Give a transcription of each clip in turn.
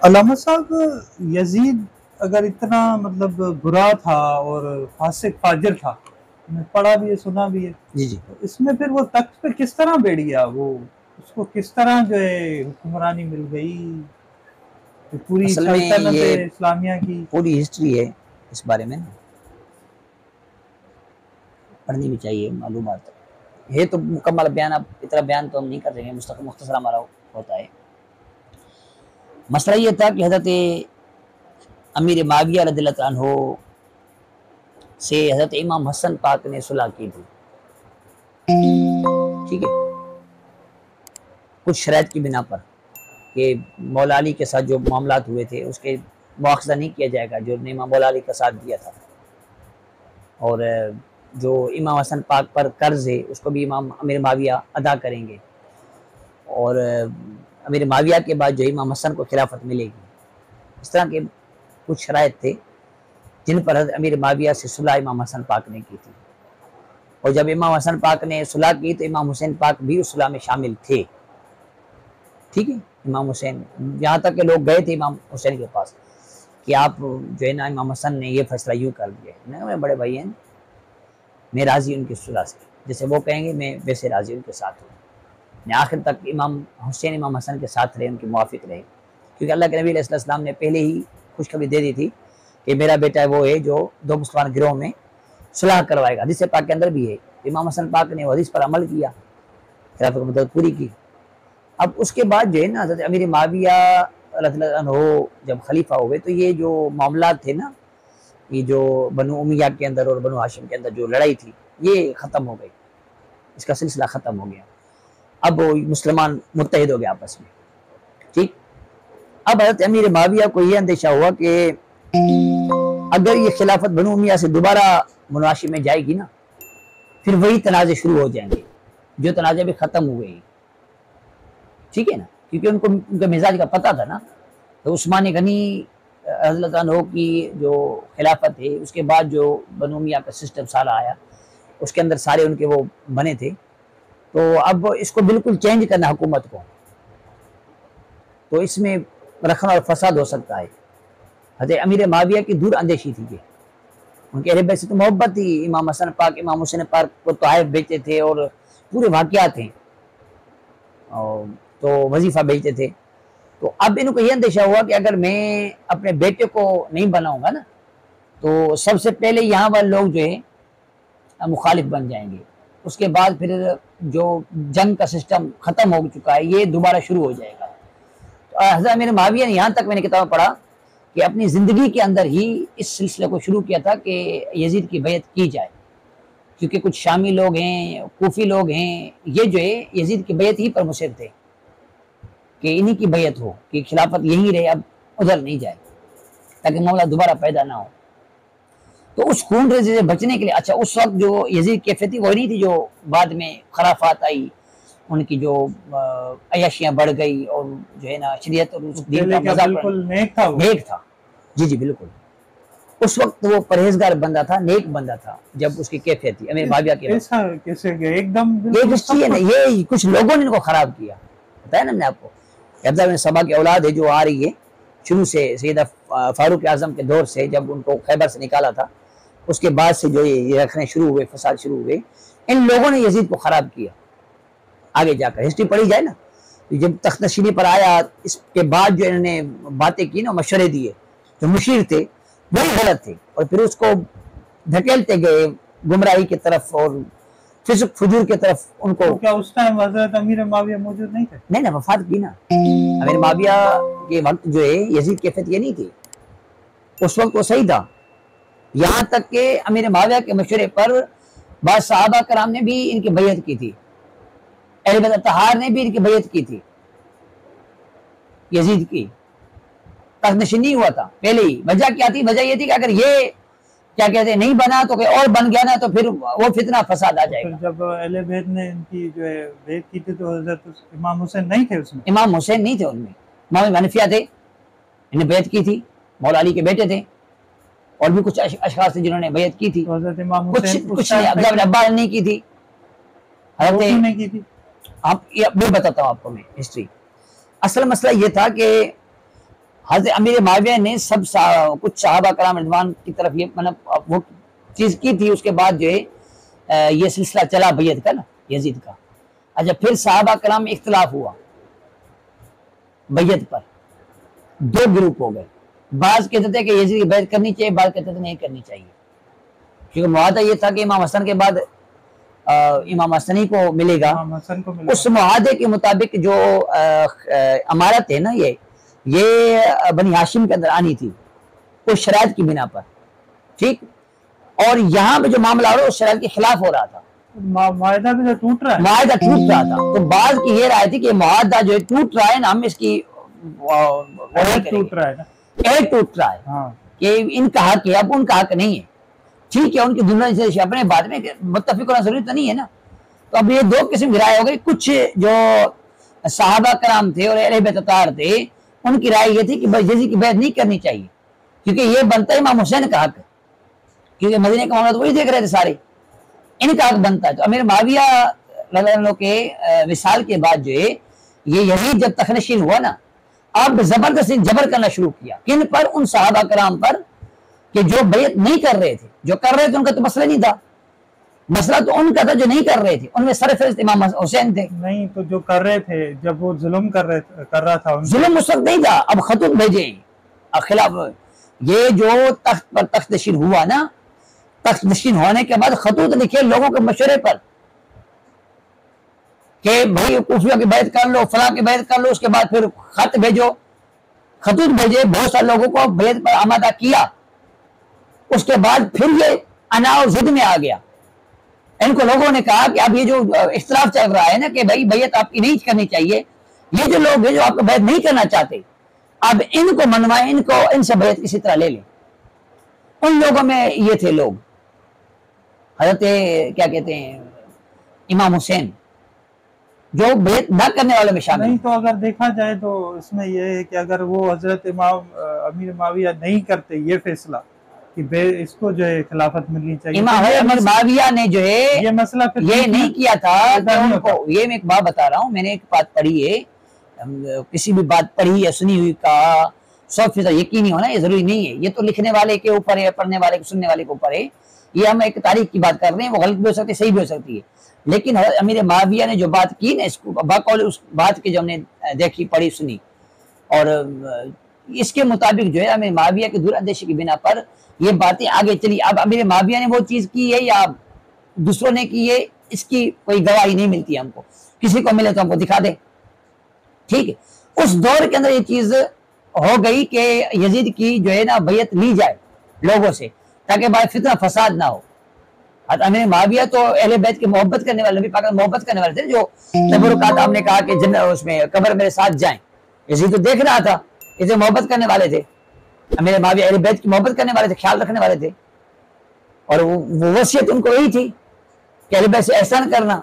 علامہ صاحب، یزید اگر اتنا مطلب برا تھا اور فاسق فاجر تھا، میں پڑھا بھی ہے سنا بھی ہے، جی جی تو اس میں پھر وہ تخت پہ کس طرح بیٹھ گیا؟ وہ اس کو کس طرح جو ہے حکمرانی مل گئی کہ پوری اصل میں سلطنت یہ اسلامیہ کی؟ پوری ہسٹری ہے اس بارے میں نا، پڑھنی بھی چاہیے معلومات ہے تو مکمل بیان، اب اتنا بیان تو ہم نہیں کر رہے ہیں، مختصر ہمارا ہوتا ہے۔ مسئلہ یہ تھا کہ حضرت امیر معاویہ رضی اللہ عنہ سے حضرت امام حسن پاک نے صلح کی تھی، ٹھیک ہے، کچھ شرائط کی بنا پر کہ مولا علی کے ساتھ جو معاملات ہوئے تھے اس کے مواخذہ نہیں کیا جائے گا جو نے امام مولا علی کا ساتھ دیا تھا، اور جو امام حسن پاک پر قرض ہے اس کو بھی امام امیر معاویہ ادا کریں گے، اور امیر معاویہ کے بعد جو امام حسن کو خلافت ملے گی۔ اس طرح کے کچھ شرائط تھے جن پر حضرت امیر معاویہ سے صلح امام حسن پاک نے کی تھی، اور جب امام حسن پاک نے صلح کی تو امام حسین پاک بھی اس صلح میں شامل تھے، ٹھیک ہے۔ امام حسین یہاں تک کہ لوگ گئے تھے امام حسین کے پاس کہ آپ جو ہے نا امام حسن نے یہ فیصلہ یوں کر دیا ہے، میں بڑے بھائی ہیں، میں راضی ان کی صلح سے، جیسے وہ کہیں گے میں ویسے راضی ان کے ساتھ ہوں۔ آخر تک امام حسین امام حسن کے ساتھ رہے، ان کے موافق رہے، کیونکہ اللہ کے نبی علیہ السلام نے پہلے ہی خوشخبری دے دی تھی کہ میرا بیٹا وہ ہے جو دو مسلمان گروہ میں صلح کروائے گا، حدیث پاک کے اندر بھی ہے۔ امام حسن پاک نے وہ حدیث پر عمل کیا، خلافت کی مدت پوری کی۔ اب اس کے بعد جو ہے نا حضرت امیر معاویہ رضی اللہ عنہ جب خلیفہ ہوئے تو یہ جو معاملات تھے نا، یہ جو بنو امیہ کے اندر اور بنو ہاشم کے اندر جو لڑائی تھی یہ ختم ہو گئی، اس کا سلسلہ ختم ہو گیا، اب وہ مسلمان متحد ہو گیا آپس میں، ٹھیک۔ اب حضرت امیر معاویہ کو یہ اندیشہ ہوا کہ اگر یہ خلافت بنو امیہ سے دوبارہ بنو ہاشم میں جائے گی نا پھر وہی تنازع شروع ہو جائیں گے جو تنازع بھی ختم ہوئے ہیں، ٹھیک ہے نا، کیونکہ ان کو ان کا مزاج کا پتہ تھا نا۔ تو عثمان غنی رضی اللہ عنہ کی جو خلافت ہے اس کے بعد جو بنو امیہ کا سسٹم سارا آیا اس کے اندر سارے ان کے وہ بنے تھے، تو اب اس کو بالکل چینج کرنا حکومت کو، تو اس میں رکھنا اور فساد ہو سکتا ہے۔ حضرت امیر معاویہ کی دور اندیشی تھی کہ ان کے اہل بیت سے تو محبت تھی، امام حسن پاک امام حسین پاک کو تحائف بیچتے تھے اور پورے واقعات ہیں، تو وظیفہ بیچتے تھے۔ تو اب ان کو یہ اندیشہ ہوا کہ اگر میں اپنے بیٹے کو نہیں بناؤں گا نا تو سب سے پہلے یہاں والے لوگ جو ہے مخالف بن جائیں گے، اس کے بعد پھر جو جنگ کا سسٹم ختم ہو چکا ہے یہ دوبارہ شروع ہو جائے گا۔ تو حضرت امیر معاویہ نے یہاں تک میں نے کتاب پڑھا کہ اپنی زندگی کے اندر ہی اس سلسلے کو شروع کیا تھا کہ یزید کی بیعت کی جائے، کیونکہ کچھ شامی لوگ ہیں، کوفی لوگ ہیں، یہ جو ہے یزید کی بیعت ہی پر مصر تھے کہ انہی کی بیعت ہو، کہ خلافت یہیں رہے، اب ادھر نہیں جائے تاکہ معاملہ دوبارہ پیدا نہ ہو۔ تو اس خون ریزے سے بچنے کے لیے، اچھا اس وقت جو یزید کیفیت تھی وہ نہیں تھی جو بعد میں خرافات آئی، ان کی جو عیاشیاں بڑھ گئی اور جو ہے نا شریعت اور دین کا مذاق بالکل نیک تھا، نیک تھا، جی جی بالکل۔ اس وقت وہ پرہیزگار بندہ تھا، نیک بندہ تھا جب اس کی کیفیت تھی امیر معاویہ کے وقت۔ ایسا کیسے کہ ایک دم یہ کچھ چیز ہے نا، یہ کچھ لوگوں نے ان کو خراب کیا، بتایا نا میں نے آپ کو، عبداللہ بن سبا کی اولاد ہے جو آ رہی ہے شروع سے، سیدہ فاروق اعظم کے دور سے جب ان کو خیبر سے نکالا تھا اس کے بعد سے جو یہ رکھنے شروع ہوئے، فساد شروع ہوئے، ان لوگوں نے یزید کو خراب کیا۔ آگے جا کر ہسٹری پڑھی جائے نا، جب تخت نشینی پر آیا اس کے بعد جو انہوں نے باتیں کی نا، مشورے دیے، جو مشیر تھے وہی غلط تھے، اور پھر اس کو دھکیلتے گئے گمراہی کی طرف اور فسق فجور کی طرف ان کو۔ کیا اس ٹائم حضرت امیر معاویہ موجود نہیں تھے؟ نہیں نا، وفات کی نا امیر معاویہ کے وقت جو ہے یزید کیفیت یہ نہیں تھی، اس وقت وہ صحیح تھا، یہاں تک کہ امیر معاویہ کے مشورے پر بعض صحابہ کرام نے بھی ان کی بیعت کی تھی، اہل بیت اطہار نے بھی ان کی بیعت کی تھی یزید کی، تخت نشین نہیں ہوا تھا پہلے ہی۔ وجہ کیا تھی؟ وجہ یہ تھی کہ اگر یہ کیا کہتے ہیں نہیں بنا تو کوئی اور بن گیا نا تو پھر وہ فتنہ فساد آ جائے گا۔ جب اہل بیت نے ان کی جو ہے بیعت کی تھی تو حضرت امام حسین نہیں تھے اس میں؟ امام حسین نہیں تھے ان میں، امام حنفیہ تھے، انہوں نے بیعت کی تھی، مولا علی کے بیٹے تھے، اور بھی کچھ اشخاص تھے جنہوں نے بیعت کی تھی، حضرت امام کچھ حسین عبداللہ بن عباس نے کی تھی، حضرت نے کی تھی۔ میں بتاتا ہوں آپ کو میں ہسٹری۔ اصل مسئلہ یہ تھا کہ حضرت امیر معاویہ نے کچھ صحابہ کرام رضوان کی طرف یہ مطلب وہ چیز کی تھی، اس کے بعد جو ہے یہ سلسلہ چلا بیعت کا نا یزید کا. اچھا پھر صحابہ کرام میں اختلاف ہوا بیعت پر، دو گروپ ہو گئے. بعض کہتے تھے کہ یزید کی بیعت کرنی چاہیے، بعض کہتے تھے نہیں کرنی چاہیے، کیونکہ معاہدہ یہ تھا کہ امام حسن کے بعد امام حسنی کو ملے گا. اس معاہدے کے مطابق جو امارت ہے نا یہ بنی ہاشم کے اندر آنی تھی اس شرائط کی بنا پر، ٹھیک. اور یہاں پہ جو معاملہ ہو رہا ہے اس شرائط کے خلاف ہو رہا تھا، معاہدہ بھی تو ٹوٹ رہا ہے، معاہدہ ٹوٹ رہا تھا. تو بعض کی یہ رائے تھی کہ معاہدہ جو ہے ٹوٹ رہا ہے نا، ہم اس کی ٹوٹ رہا ہے نا، ایک ٹوٹ رہا ہے کہ ان کا حق ہے، اب ان کا حق نہیں ہے. ٹھیک ہے، ان کی دنیا سے اپنے بات میں متفق ہونا ضروری تو نہیں ہے نا. تو اب یہ دو قسم کی رائے ہو گئی. کچھ جو صحابہ کرام تھے اور اہل بیت اطہار تھے ان کی رائے یہ تھی کہ یزید کی بیعت نہیں کرنی چاہیے، کیونکہ یہ بنتا ہے امام حسین کا حق، کیونکہ مدینے کا معاملہ تو وہی دیکھ رہے تھے سارے، ان کا حق بنتا ہے. تو امیر معاویہ رضی اللہ عنہ کے وصال کے بعد جو ہے یہ یزید جب تخنشین ہوا نا، اب زبردستی جبر کرنا شروع کیا. کن پر؟ ان صحابہ کرام پر کہ جو بیعت نہیں کر رہے تھے. جو کر رہے تھے ان کا تو مسئلہ نہیں تھا، مسئلہ تو ان کا تھا جو نہیں کر رہے تھے. ان میں سرفہرست امام حسین تھے. نہیں تو جو کر رہے تھے جب وہ ظلم کر رہا تھا، ظلم اس وقت نہیں تھا، اب خطوط بھیجے خلاف. یہ جو تخت پر تخت نشین ہوا نا، تخت نشین ہونے کے بعد خطوط لکھے لوگوں کے مشورے پر کہ بھائی کوفیوں کی بیعت کر لو، فلاں کی بیعت کر لو. اس کے بعد پھر خط بھیجو، خطوط بھیجے، بہت سارے لوگوں کو بیعت پر آمادہ کیا. اس کے بعد پھر یہ انا اور ضد میں آ گیا. ان کو لوگوں نے کہا کہ اب یہ جو اختلاف چل رہا ہے نا کہ بھائی بیعت آپ کی نہیں کرنی چاہیے، یہ جو لوگ ہیں جو آپ کو بیعت نہیں کرنا چاہتے، اب ان کو منوائیں، ان سے بیعت کسی طرح لے لیں. ان لوگوں میں یہ تھے لوگ حضرت کیا کہتے ہیں امام حسین، جو بیعت نہ کرنے والوں میں شامل. نہیں تو اگر دیکھا جائے تو اس میں یہ ہے کہ اگر وہ حضرت امیر معاویہ نہیں کرتے یہ فیصلہ کہ اس کو جو ہے خلافت ملنی چاہیے، امیر معاویہ نے جو ہے یہ مسئلہ پھر یہ نہیں کیا تھا کہ ان کو. یہ میں ایک بات بتا رہا ہوں، میں نے ایک بات پڑھی ہے، کسی بھی بات پڑھی یا سنی ہوئی کا 100% یقینی ہونا یہ ضروری نہیں ہے. یہ تو لکھنے والے کے اوپر ہے، پڑھنے والے سننے والے کے اوپر ہے. یہ ہم ایک تاریخ کی بات کر رہے ہیں، وہ غلط بھی ہو سکتی ہے، صحیح بھی ہو سکتی ہے. لیکن امیر معاویہ نے جو بات کی نا، اس کو باقول اس بات کی جو ہم نے دیکھی پڑھی سنی، اور اس کے مطابق جو ہے امیر معاویہ کی دور اندیشی کی بنا پر یہ باتیں آگے چلی. اب امیر معاویہ نے وہ چیز کی ہے یا دوسروں نے کی ہے، اس کی کوئی گواہی نہیں ملتی ہے ہم کو. کسی کو ملے تو ہم کو دکھا دے، ٹھیک ہے. اس دور کے اندر یہ چیز ہو گئی کہ یزید کی جو ہے نا بیعت لی جائے لوگوں سے، تاکہ بعد فتنہ فساد نہ ہو. امیر معاویہ تو اہل بیت کی محبت کرنے والے، نبی پاک کی محبت کرنے والے تھے. جو تبرکات آپ نے کہا کہ اس میں قبر میرے ساتھ جائیں، یزید تو دیکھ رہا تھا، اسے محبت کرنے والے تھے. امیر معاویہ اہل بیت کی محبت کرنے والے تھے، خیال رکھنے والے تھے. اور وہ وصیت ان کو یہی تھی کہ اہل بیت سے احسان کرنا.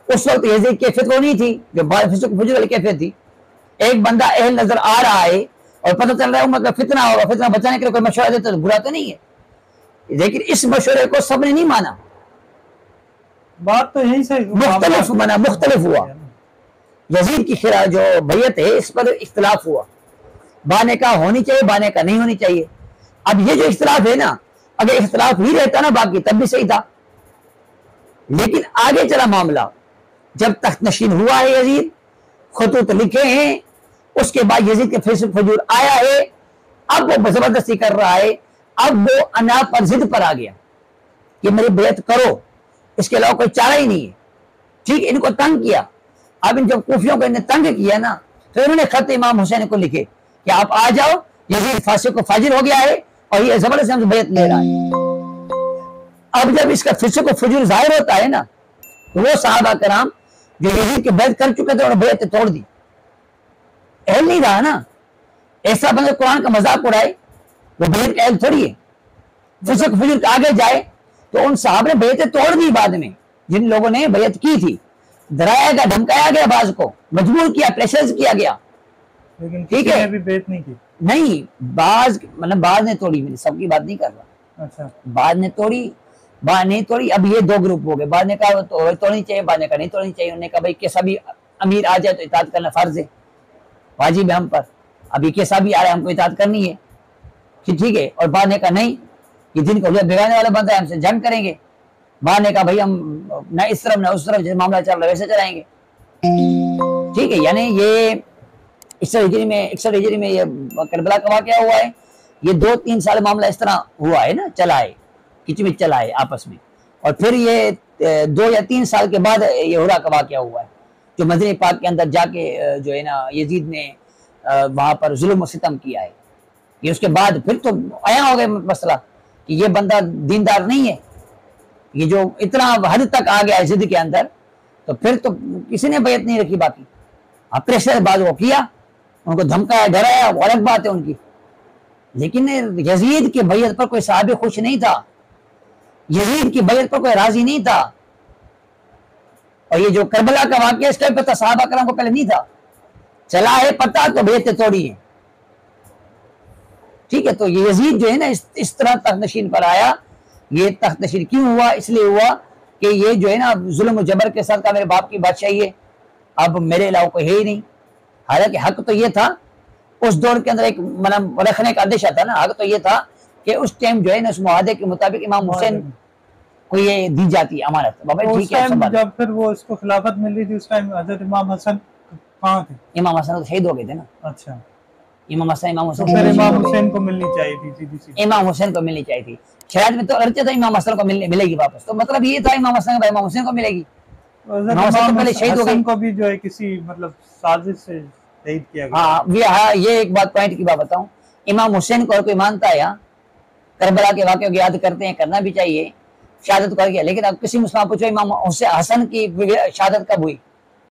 اس وقت یزید کی کیفیت وہ نہیں تھی جو بعد فسق فجور والی کیفیت تھی. ایک بندہ اہل نظر آ رہا ہے اور پتہ چل رہا ہے امت کا فتنہ ہوگا، فتنہ بچانے کے لیے کوئی مشورہ دیتا تو برا تو نہیں ہے. لیکن اس مشورے کو سب نے نہیں مانا، بات تو یہی سے مختلف ہوا. یزید کی جو بیعت ہے اس پر اختلاف ہوا. بانے کا ہونی چاہیے، بانے کا نہیں ہونی چاہیے. اب یہ جو اختلاف ہے نا، اگر اختلاف ہی رہتا نا باقی تب بھی صحیح تھا. لیکن آگے چلا معاملہ، جب تخت نشین ہوا ہے یزید، خطوط لکھے ہیں، اس کے بعد یزید کے فسق فجور آیا ہے، اب وہ زبردستی کر رہا ہے. اب وہ انا پر ضد پر آ گیا کہ میری بیعت کرو، اس کے علاوہ کوئی چارہ ہی نہیں ہے. ٹھیک، ان کو تنگ کیا. اب ان جب کوفیوں کو انہیں تنگ کیا نا، تو انہوں نے خط امام حسین کو لکھے کہ آپ آ جاؤ، یزید فاسق و فاجر ہو گیا ہے اور یہ زبردستی ہم سے بیعت لے رہا ہے. اب جب اس کا فسق و فجور ظاہر ہوتا ہے نا، تو وہ صحابہ کرام جو یزید کے بیعت کر چکے تھے انہوں نے بیعت توڑ دی. اہل نہیں رہا نا. ایسا بندہ قرآن کا مذاق اڑائے وہ بیعت کا اہل تھوڑی ہے. فسق فجور کے آگے جائے تو ان صحابہ نے بیعتیں توڑ دی بعد میں، جن لوگوں نے بیعت کی تھی. ڈرایا گیا، دھمکایا گیا، بعض کو مجبور کیا، پریشرز کیا گیا. لیکن ٹھیک ہے، بھی بیعت نہیں کی. نہیں، بعض نے توڑی، میں سب کی بات نہیں کر رہا. اچھا، بعض نے توڑی، بعض نہیں توڑی. اب یہ دو گروپ ہو گئے، بعض نے کہا توڑنی چاہیے، بعض نے کہا نہیں توڑنی چاہیے. انہوں نے کہا بھائی کیسا بھی امیر آ جائے تو اطاعت کرنا فرض ہے، واجب ہے ہم پر. اب یہ کیسا بھی آ رہا ہے ہم کو اطاعت کرنی ہے کہ ٹھیک ہے، اور بعد نے کہا نہیں، یہ دین کو بگاڑنے والا بندہ ہے، ہم سے جنگ کریں گے. بعد نے کہا بھائی ہم نہ اس طرف نہ اس طرف، جیسے معاملہ چل رہا ہے ویسے چلائیں گے. ٹھیک ہے، یعنی یہ 61 ہجری میں یہ کربلا کا واقعہ ہوا ہے. یہ 2-3 سال معاملہ اس طرح ہوا ہے نا، چلا ہے، کچمچ چلا ہے آپس میں. اور پھر یہ 2 یا 3 سال کے بعد یہ ہورا کا واقعہ ہوا ہے، جو مدینہ پاک کے اندر جا کے جو ہے نا یزید نے وہاں پر ظلم و ستم کیا ہے. یہ اس کے بعد پھر تو آیا ہو گیا مسئلہ کہ یہ بندہ دیندار نہیں ہے، یہ جو اتنا حد تک آ گیا ہے ضد کے اندر، تو پھر تو کسی نے بیعت نہیں رکھی. باقی پریشر بعد وہ کیا، ان کو دھمکایا ڈرایا، وہ الگ بات ہے ان کی. لیکن یزید کی بیعت پر کوئی صحابی خوش نہیں تھا، یزید کی بیعت پر کوئی راضی نہیں تھا. اور یہ جو کربلا کا واقعہ اس کا بھی پتہ صحابہ کرام کو پہلے نہیں تھا، چلا ہے پتہ تو بیعتیں توڑی ہیں. ٹھیک ہے، تو یہ یزید جو ہے نا اس طرح تخت نشین پر آیا. یہ تخت نشین کیوں ہوا؟ اس لیے ہوا کہ یہ جو ہے نا ظلم و جبر کے ساتھ کا میرے باپ کی بادشاہی ہے، اب میرے علاوہ کوئی ہے ہی نہیں. حالانکہ حق تو یہ تھا اس دور کے اندر، ایک رکھنے کا اندیشہ تھا نا، حق تو یہ تھا کہ اس ٹائم جو ہے نا اس معاہدے کے مطابق امام حسین کو یہ دی جاتی ہے امانت. بابا ٹھیک ہے، جب پھر وہ اس کو خلافت مل رہی تھی اس ٹائم حضرت امام حسن کہاں تھے؟ امام حسن تو شہید ہو گئے تھے نا. اچھا، امام حسین امام حسین کو ملنی چاہیے تھی سیدھی سیدھی. امام حسین کو ملنی چاہیے تھی. شاید میں تو ارچہ تھا امام حسن کو ملے گی واپس، تو مطلب یہ تھا امام حسن امام حسین کو ملے گی. امام حسن کو بھی جو ہے کسی مطلب سازش سے شہید کیا گیا. ہاں، یہ ایک بات پوائنٹ کی بات بتاؤں، امام حسین کو کوئی مانتا ہے یہاں کربلا کے واقعوں کی یاد کرتے ہیں، کرنا بھی چاہیے، شہادت کر گیا. لیکن اب کسی مسلمان پوچھو امام حسن کی شہادت کب ہوئی؟